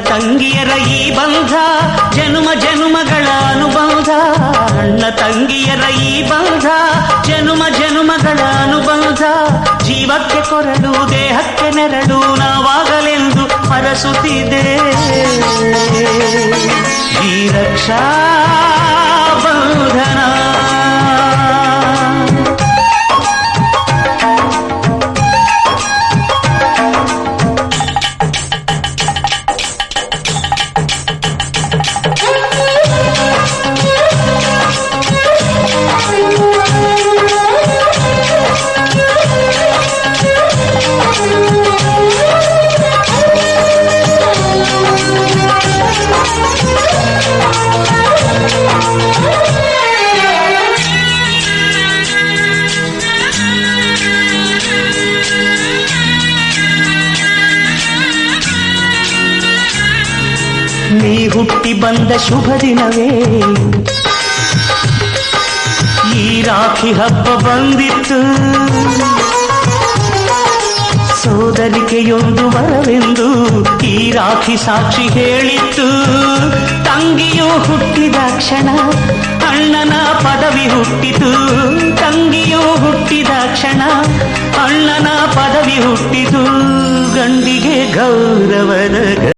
ತಂಗಿಯರ ಈ ಬಂಧ ಜನುಮ ಜನುಮಗಳ ಅನುಬಂಧ. ಅಣ್ಣ ತಂಗಿಯರ ಈ ಬಂಧ ಜನುಮ ಜನುಮಗಳ ಅನುಬಂಧ. ಜೀವಕ್ಕೆ ಕೊರಳು ದೇಹಕ್ಕೆ ನೆರಳು ನಾವಾಗಲೆಂದು ಹರಸುತ್ತಿದೆ ಈ ರಕ್ಷಾ ಬಂಧನ. ನೀ ಹುಟ್ಟಿ ಬಂದ ಶುಭ ದಿನವೇ ಈ ರಾಖಿ ಹಬ್ಬ ಬಂದಿತ್ತು. ಸೋದರಿಕೆಯೊಂದು ವರವೆಂದು ಈ ರಾಖಿ ಸಾಕ್ಷಿ ಹೇಳಿತ್ತು. ತಂಗಿಯು ಹುಟ್ಟಿದ ಕ್ಷಣ ಅಣ್ಣನ ಪದವಿ ಹುಟ್ಟಿತು. ತಂಗಿಯು ಹುಟ್ಟಿದ ಕ್ಷಣ ಅಣ್ಣನ ಪದವಿ ಹುಟ್ಟಿತು. ಗಂಡಿಗೆ ಗೌರವದ